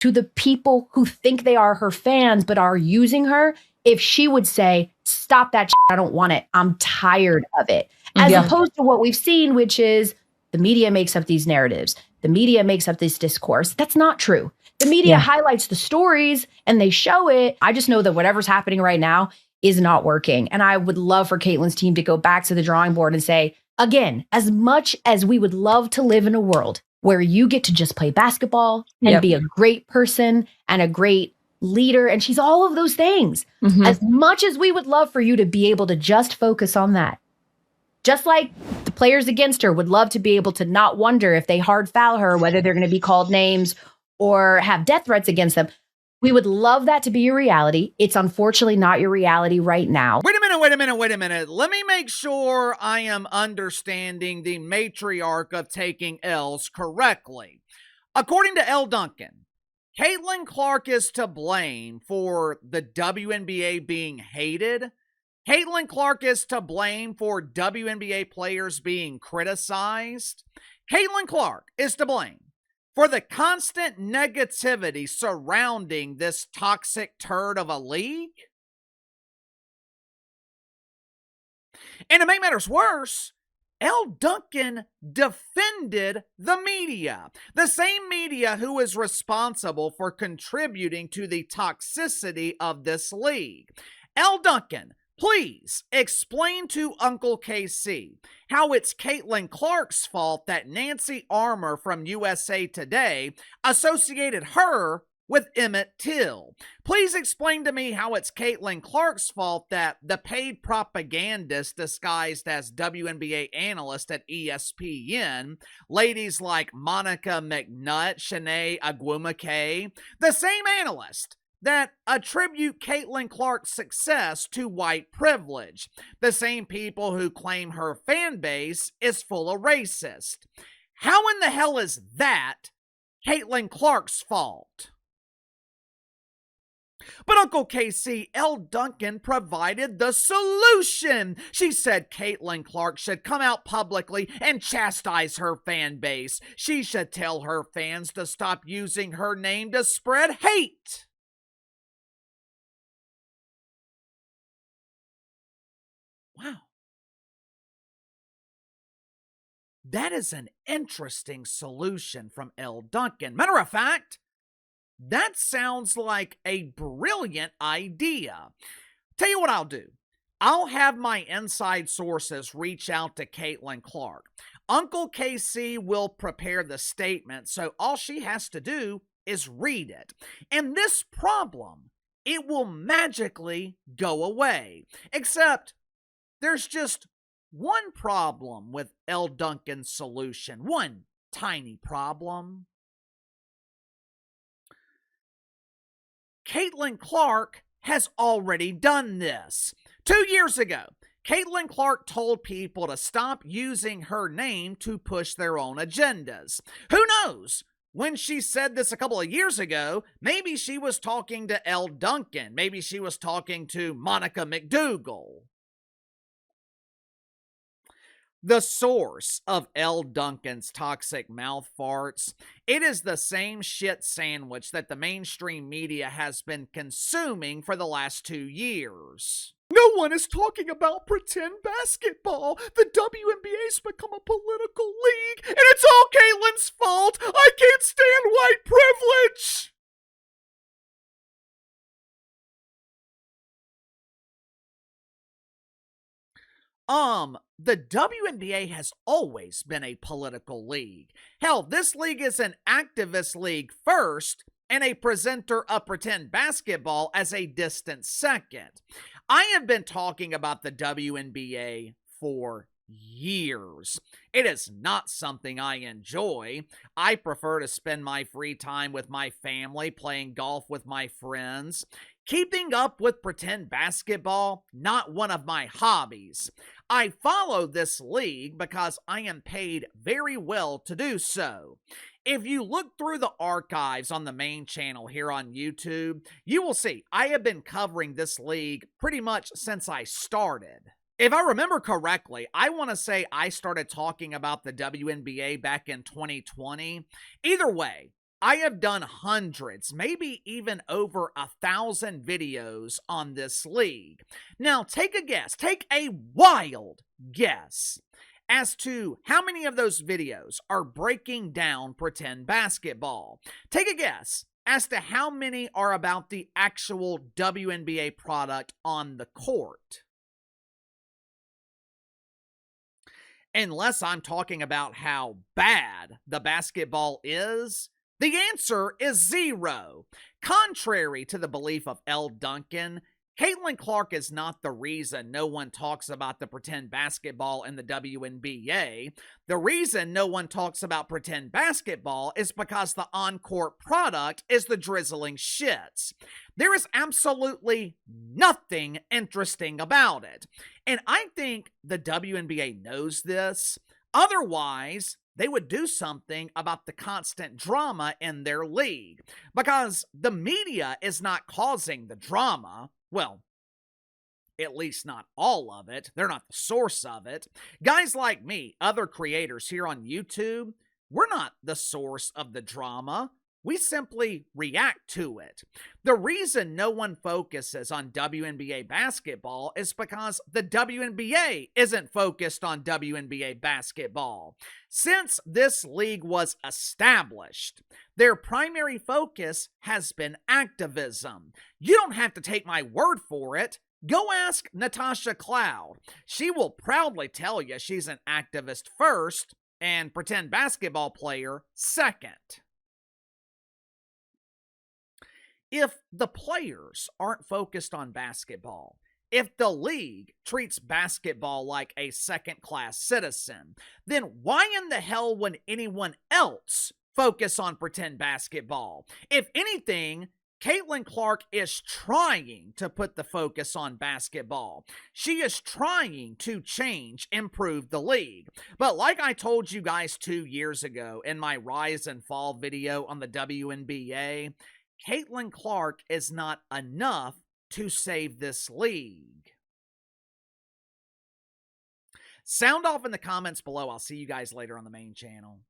to the people who think they are her fans but are using her if she would say, stop that shit, I don't want it. I'm tired of it. As opposed to what we've seen, which is the media makes up these narratives. The media makes up this discourse. That's not true. The media highlights the stories and they show it. I just know that whatever's happening right now is not working. And I would love for Caitlin's team to go back to the drawing board and say, again, as much as we would love to live in a world where you get to just play basketball and be a great person and a great leader, and she's all of those things, as much as we would love for you to be able to just focus on that. Just like the players against her would love to be able to not wonder if they hard foul her, whether they're going to be called names or have death threats against them. We would love that to be your reality. It's unfortunately not your reality right now. Wait a minute. Let me make sure I am understanding the matriarch of taking L's correctly. According to Elle Duncan, Caitlin Clark is to blame for the WNBA being hated. Caitlin Clark is to blame for WNBA players being criticized. Caitlin Clark is to blame for the constant negativity surrounding this toxic turd of a league. And to make matters worse, Elle Duncan defended the media, the same media who is responsible for contributing to the toxicity of this league. Elle Duncan, please explain to Uncle KC how it's Caitlin Clark's fault that Nancy Armour from USA Today associated her with Emmett Till. Please explain to me how it's Caitlin Clark's fault that the paid propagandist disguised as WNBA analyst at ESPN, ladies like Monica McNutt, Shanae Agwumake, the same analyst that attribute Caitlin Clark's success to white privilege, the same people who claim her fan base is full of racists. How in the hell is that Caitlin Clark's fault? But Uncle KC, Elle Duncan provided the solution. She said Caitlin Clark should come out publicly and chastise her fan base. She should tell her fans to stop using her name to spread hate. Wow. That is an interesting solution from Elle Duncan. Matter of fact, that sounds like a brilliant idea. Tell you what I'll do. I'll have my inside sources reach out to Caitlin Clark. Uncle KC will prepare the statement, so all she has to do is read it. And this problem, it will magically go away. Except there's just one problem with Elle Duncan's solution. One tiny problem. Caitlin Clark has already done this. 2 years ago, Caitlin Clark told people to stop using her name to push their own agendas. Who knows? When she said this a couple of years ago, maybe she was talking to Elle Duncan. Maybe she was talking to Monica McDougal. The source of Elle Duncan's toxic mouth farts, it is the same shit sandwich that the mainstream media has been consuming for the last 2 years. No one is talking about pretend basketball. The WNBA's become a political league, and it's all Caitlin's fault. I can't stand white privilege. The WNBA has always been a political league. Hell, this league is an activist league first, and a presenter of pretend basketball as a distant second. I have been talking about the WNBA for years. It is not something I enjoy. I prefer to spend my free time with my family, playing golf with my friends. Keeping up with pretend basketball, not one of my hobbies. I follow this league because I am paid very well to do so. If you look through the archives on the main channel here on YouTube, you will see I have been covering this league pretty much since I started. If I remember correctly, I want to say I started talking about the WNBA back in 2020. Either way, I have done hundreds, maybe even over 1,000 videos on this league. Now, take a guess, take a wild guess as to how many of those videos are breaking down pretend basketball. Take a guess as to how many are about the actual WNBA product on the court. Unless I'm talking about how bad the basketball is, the answer is 0. Contrary to the belief of Elle Duncan, Caitlin Clark is not the reason no one talks about the pretend basketball in the WNBA. The reason no one talks about pretend basketball is because the on-court product is the drizzling shits. There is absolutely nothing interesting about it. And I think the WNBA knows this. Otherwise, they would do something about the constant drama in their league. Because the media is not causing the drama. Well, at least not all of it. They're not the source of it. Guys like me, other creators here on YouTube, we're not the source of the drama. We simply react to it. The reason no one focuses on WNBA basketball is because the WNBA isn't focused on WNBA basketball. Since this league was established, their primary focus has been activism. You don't have to take my word for it. Go ask Natasha Cloud. She will proudly tell you she's an activist first and pretend basketball player second. If the players aren't focused on basketball, if the league treats basketball like a second-class citizen, then why in the hell would anyone else focus on pretend basketball? If anything, Caitlin Clark is trying to put the focus on basketball. She is trying to improve the league. But like I told you guys 2 years ago in my Rise and Fall video on the WNBA, Caitlin Clark is not enough to save this league. Sound off in the comments below. I'll see you guys later on the main channel.